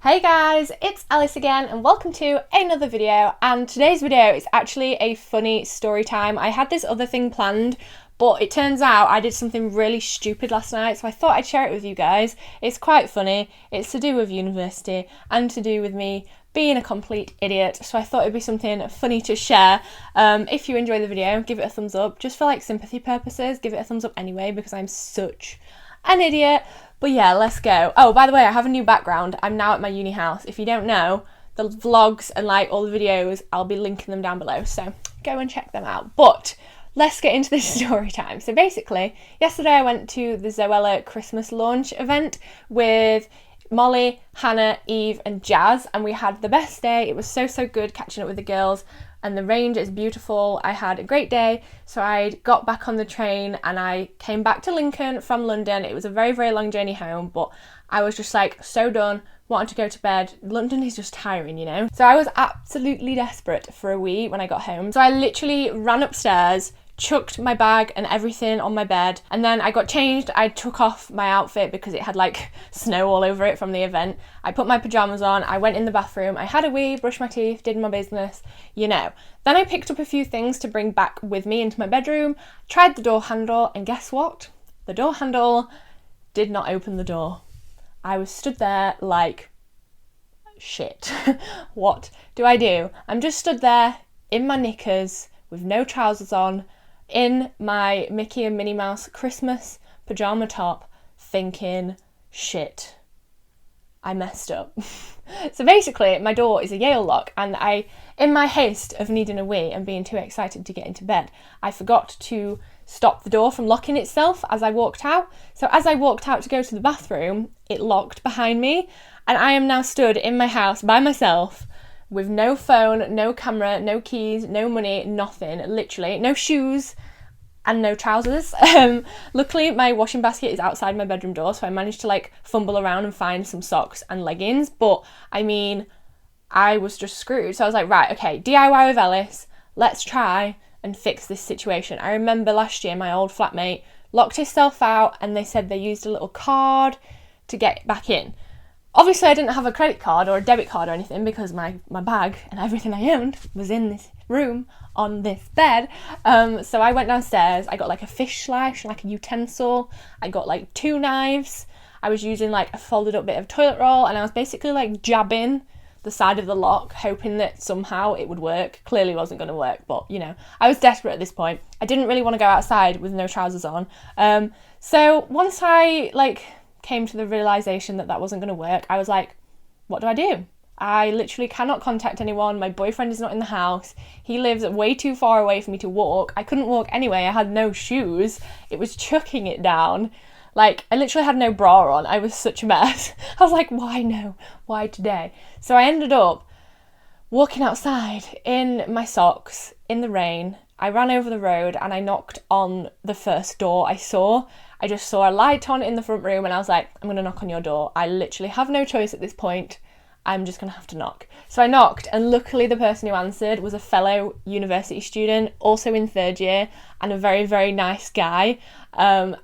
Hey guys, it's Alice again and welcome to another video, and today's video is actually a funny story time. I had this other thing planned, but it turns out I did something really stupid last night, so I thought I'd share it with you guys. It's quite funny. It's to do with university and to do with me being a complete idiot, so I thought it'd be something funny to share. If you enjoy the video, give it a thumbs up. Just for like sympathy purposes, give it a thumbs up anyway, because I'm such an idiot. But yeah, let's go. Oh, by the way, I have a new background. I'm now at my uni house. If you don't know, the vlogs and like all the videos, I'll be linking them down below, so go and check them out. But let's get into this story time. So basically, yesterday I went to the Zoella Christmas launch event with Molly, Hannah, Eve and Jazz, and we had the best day. It was so good catching up with the girls, and the range is beautiful. I had a great day, so I got back on the train and I came back to Lincoln from London. It was a very long journey home, but I was just like so done, wanted to go to bed. London is just tiring, you know? So I was absolutely desperate for a wee when I got home. So I literally ran upstairs, chucked my bag and everything on my bed, and then I got changed. I took off my outfit because it had like snow all over it from the event. I put my pajamas on, I went in the bathroom, I had a wee, brushed my teeth, did my business, you know. Then I picked up a few things to bring back with me into my bedroom, tried the door handle, and guess what? The door handle did not open the door. I was stood there like, shit, what do I do? I'm just stood there in my knickers with no trousers on, in my Mickey and Minnie Mouse Christmas pajama top, thinking, shit, I messed up. So basically, my door is a Yale lock, and in my haste of needing a wee and being too excited to get into bed, I forgot to stop the door from locking itself as I walked out. So as I walked out to go to the bathroom, it locked behind me, and I am now stood in my house by myself, with no phone, no camera, no keys, no money, nothing, literally, no shoes and no trousers. Luckily, my washing basket is outside my bedroom door, so I managed to like fumble around and find some socks and leggings, but I mean, I was just screwed. So I was like, right, okay, DIY with Alice, let's try and fix this situation. I remember last year my old flatmate locked himself out and they said they used a little card to get back in. Obviously, I didn't have a credit card or a debit card or anything because my bag and everything I owned was in this room on this bed. So I went downstairs, I got like a fish slice, like a utensil, I got like 2 knives, I was using like a folded up bit of toilet roll, and I was basically like jabbing the side of the lock, hoping that somehow it would work. Clearly wasn't going to work, but you know, I was desperate at this point. I didn't really want to go outside with no trousers on. So once I like came to the realization that wasn't going to work, I was like, what do I do? I literally cannot contact anyone. My boyfriend is not in the house. He lives way too far away for me to walk. I couldn't walk anyway. I had no shoes. It was chucking it down. Like, I literally had no bra on. I was such a mess. I was like, why no? Why today? So I ended up walking outside in my socks in the rain. I ran over the road and I knocked on the first door I saw. I just saw a light on in the front room and I was like, I'm going to knock on your door. I literally have no choice at this point. I'm just going to have to knock. So I knocked, and luckily the person who answered was a fellow university student, also in 3rd year, and a very nice guy. And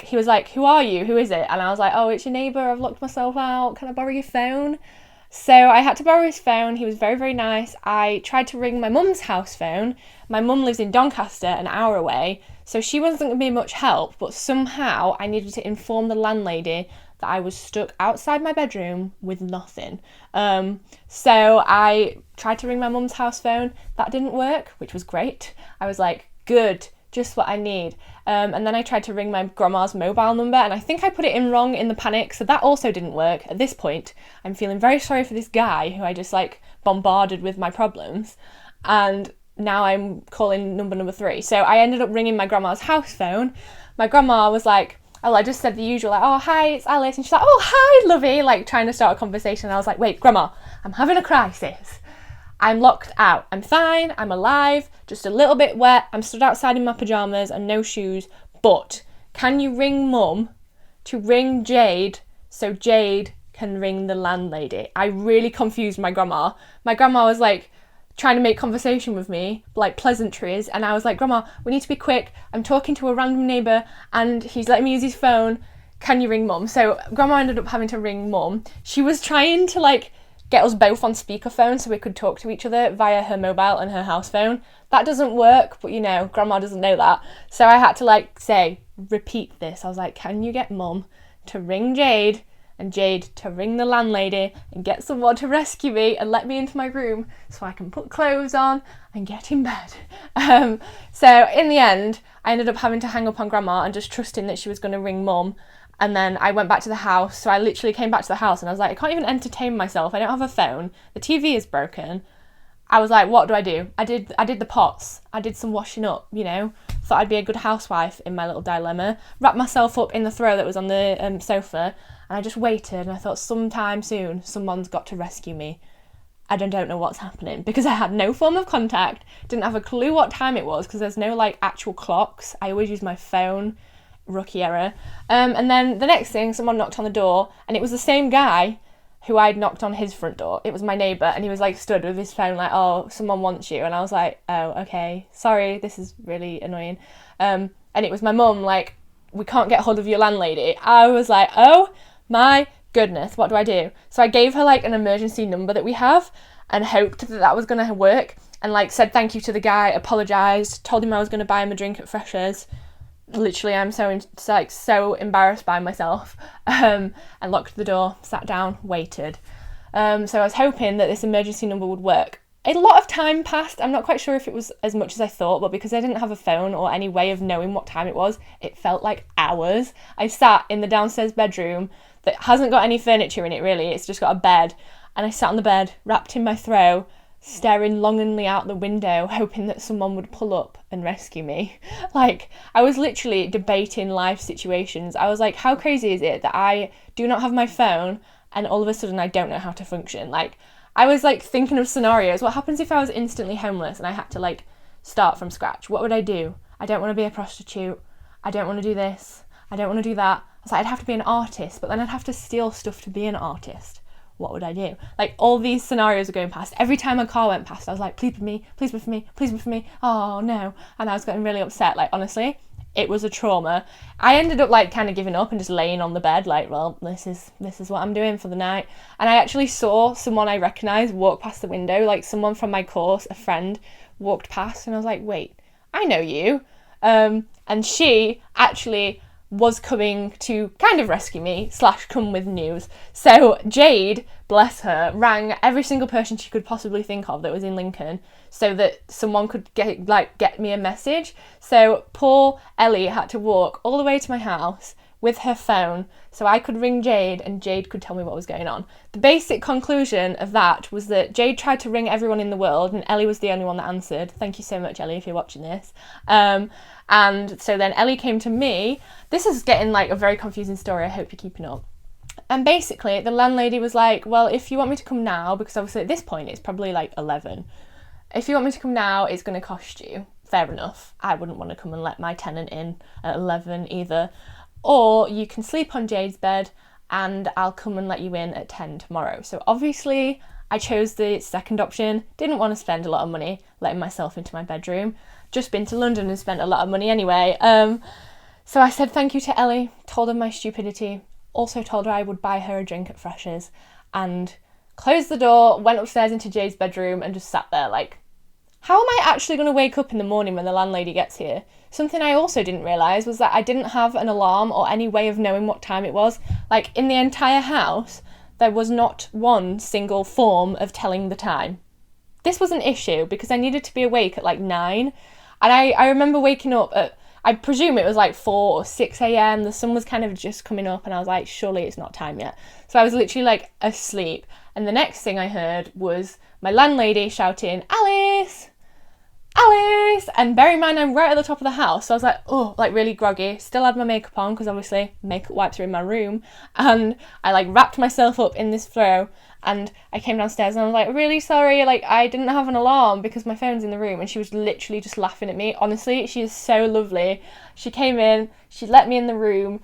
he was like, who are you? Who is it? And I was like, oh, it's your neighbour. I've locked myself out. Can I borrow your phone? So I had to borrow his phone. He was very nice. I tried to ring my mum's house phone. My mum lives in Doncaster, an hour away, so she wasn't going to be much help, but somehow I needed to inform the landlady that I was stuck outside my bedroom with nothing. So I tried to ring my mum's house phone. That didn't work, which was great. I was like, good, just what I need. And then I tried to ring my grandma's mobile number, and I think I put it in wrong in the panic, so that also didn't work. At this point, I'm feeling very sorry for this guy who I just like bombarded with my problems, and now I'm calling number 3. So I ended up ringing my grandma's house phone. My grandma was like, oh, I just said the usual, like, oh, hi, it's Alice. And she's like, oh, hi, lovey, like trying to start a conversation. And I was like, wait, grandma, I'm having a crisis. I'm locked out. I'm fine. I'm alive. Just a little bit wet. I'm stood outside in my pajamas and no shoes. But can you ring mum to ring Jade so Jade can ring the landlady? I really confused my grandma. My grandma was like trying to make conversation with me, like pleasantries, and I was like, Grandma, we need to be quick. I'm talking to a random neighbour and he's letting me use his phone. can you ring mum? So grandma ended up having to ring mum. She was trying to like get us both on speakerphone so we could talk to each other via her mobile and her house phone. That doesn't work, but you know, grandma doesn't know that. So I had to like repeat this. I was like, can you get mum to ring Jade and Jade to ring the landlady and get someone to rescue me and let me into my room so I can put clothes on and get in bed. So in the end, I ended up having to hang up on grandma and just trusting that she was going to ring mum. And then I went back to the house. So I literally came back to the house and I was like, I can't even entertain myself. I don't have a phone. The TV is broken. I was like, what do? I did the pots. I did some washing up, you know. Thought I'd be a good housewife in my little dilemma. Wrapped myself up in the throw that was on the sofa. And I just waited and I thought sometime soon someone's got to rescue me. I don't know what's happening because I had no form of contact. Didn't have a clue what time it was because there's no like actual clocks. I always use my phone. Rookie error. And then the next thing, someone knocked on the door and it was the same guy who I'd knocked on his front door. It was my neighbour and he was like stood with his phone like, oh, someone wants you. And I was like, oh, okay, sorry, this is really annoying. And it was my mum like, we can't get hold of your landlady. I was like, oh my goodness, what do I do? So I gave her like an emergency number that we have and hoped that that was going to work and like said thank you to the guy, apologised, told him I was going to buy him a drink at Freshers. Literally, I'm so embarrassed by myself, and locked the door, sat down, waited. So I was hoping that this emergency number would work. A lot of time passed. I'm not quite sure if it was as much as I thought, but because I didn't have a phone or any way of knowing what time it was, it felt like hours. I sat in the downstairs bedroom that hasn't got any furniture in it really, it's just got a bed, and I sat on the bed, wrapped in my throw, staring longingly out the window, hoping that someone would pull up and rescue me. Like, I was literally debating life situations. I was like, how crazy is it that I do not have my phone and all of a sudden I don't know how to function? Like, I was like thinking of scenarios. What happens if I was instantly homeless and I had to like start from scratch? What would I do? I don't want to be a prostitute. I don't want to do this. I don't want to do that. I was like, I'd have to be an artist, but then I'd have to steal stuff to be an artist. What would I do? Like, all these scenarios are going past. Every time a car went past, I was like, please be for me, please be for me, please be for me. Oh no. And I was getting really upset. Like, honestly, it was a trauma. I ended up like kind of giving up and just laying on the bed like, well, this is what I'm doing for the night. And I actually saw someone I recognised walk past the window, like someone from my course, a friend, walked past, and I was like, wait, I know you. And she actually was coming to kind of rescue me / come with news. So Jade, bless her, rang every single person she could possibly think of that was in Lincoln so that someone could get me a message. So poor Ellie had to walk all the way to my house with her phone so I could ring Jade and Jade could tell me what was going on. The basic conclusion of that was that Jade tried to ring everyone in the world and Ellie was the only one that answered. Thank you so much, Ellie, if you're watching this. And so then Ellie came to me. This is getting like a very confusing story. I hope you're keeping up. And basically the landlady was like, well, if you want me to come now, because obviously at this point it's probably like 11. If you want me to come now, it's going to cost you. Fair enough. I wouldn't want to come and let my tenant in at 11 either. Or you can sleep on Jade's bed and I'll come and let you in at 10 tomorrow. So obviously I chose the second option. Didn't want to spend a lot of money letting myself into my bedroom. Just been to London and spent a lot of money anyway. So I said thank you to Ellie, told her my stupidity, also told her I would buy her a drink at Freshers, and closed the door, went upstairs into Jade's bedroom and just sat there like, how am I actually going to wake up in the morning when the landlady gets here? Something I also didn't realise was that I didn't have an alarm or any way of knowing what time it was. Like, in the entire house, there was not one single form of telling the time. This was an issue because I needed to be awake at like 9. And I remember waking up at, I presume it was like 4 or 6 a.m. The sun was kind of just coming up and I was like, surely it's not time yet. So I was literally like asleep. And the next thing I heard was my landlady shouting, Alice! Alice! And bear in mind, I'm right at the top of the house. So I was like, oh, like really groggy. Still had my makeup on because obviously makeup wipes are in my room. And I like wrapped myself up in this throw and I came downstairs and I was like, really sorry, like I didn't have an alarm because my phone's in the room. And she was literally just laughing at me. Honestly, she is so lovely. She came in, she let me in the room.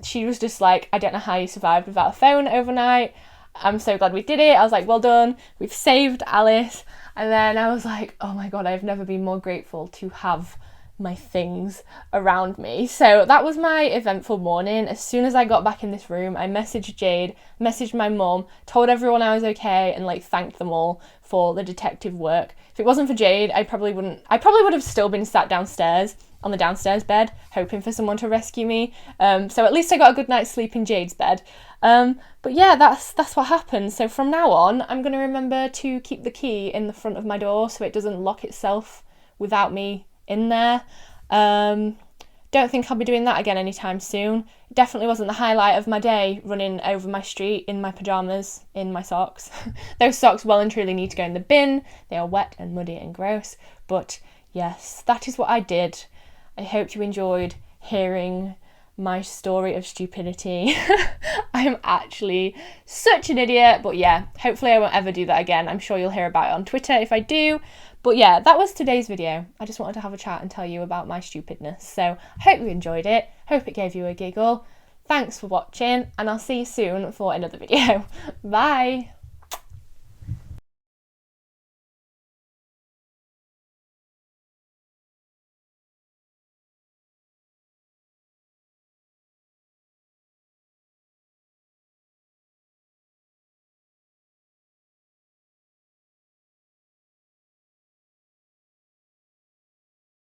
She was just like, I don't know how you survived without a phone overnight. I'm so glad we did it. I was like, well done. We've saved Alice. And then I was like, oh my God, I've never been more grateful to have my things around me. So that was my eventful morning. As soon as I got back in this room, I messaged Jade, messaged my mum, told everyone I was okay, and like thanked them all for the detective work. If it wasn't for Jade, I probably would have still been sat downstairs on the downstairs bed hoping for someone to rescue me. So at least I got a good night's sleep in Jade's bed. But yeah, that's what happened. So from now on, I'm going to remember to keep the key in the front of my door so it doesn't lock itself without me in there. Don't think I'll be doing that again anytime soon. It definitely wasn't the highlight of my day, running over my street in my pyjamas, in my socks. Those socks well and truly need to go in the bin. They are wet and muddy and gross. But yes, that is what I did. I hope you enjoyed hearing my story of stupidity. I'm actually such an idiot, but yeah, hopefully I won't ever do that again. I'm sure you'll hear about it on Twitter if I do. But yeah, that was today's video. I just wanted to have a chat and tell you about my stupidness. So I hope you enjoyed it. Hope it gave you a giggle. Thanks for watching, and I'll see you soon for another video. Bye!